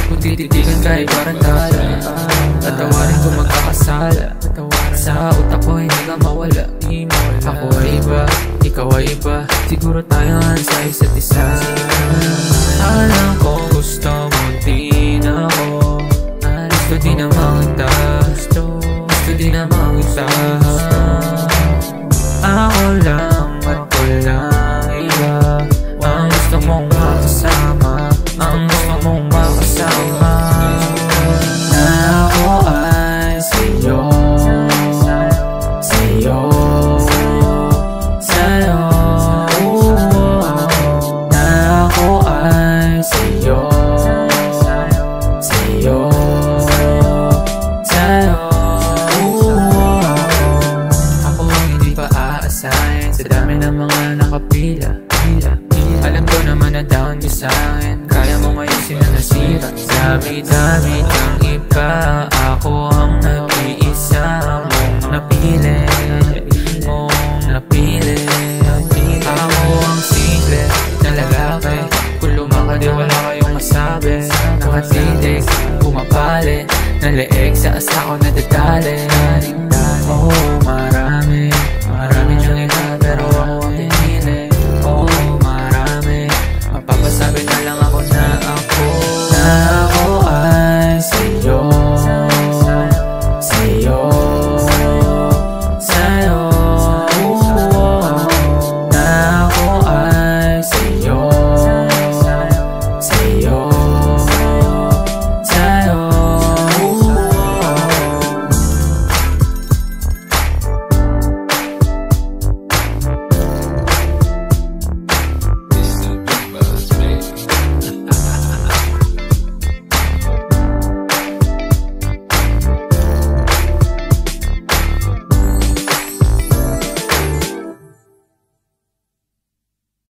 Kung tititigan ka ay parang tala, tatawarin ko magkakasala. Sa utak ko hindi ka mawala. Ako ay iba, ikaw ay iba. Siguro tayo sa isa't isa. Alam ko gusto mo din ako. Gusto din naman kita. Gusto din naman kita. Ako lang at walang iba. Ang gusto mong makasama, ang gusto mong makasama. Na ako ay sa'yo, sa'yo, sa'yo. Na ako ay sa'yo, sa'yo, sa'yo. Ako hindi pa aasahin sa dami ng mga nakapila. Alam ko naman na down ka sa'kin. Kaya mo ayusin na nasira. Dami-dami kang iba. Ako ang nag-iisa mong napili, mong napili. Ako ang simple na lalaki. Kung lumakad di wala kayong masabi. Nakatitig, pumapali, naleeg sa asa ko nadadali. Oh, marami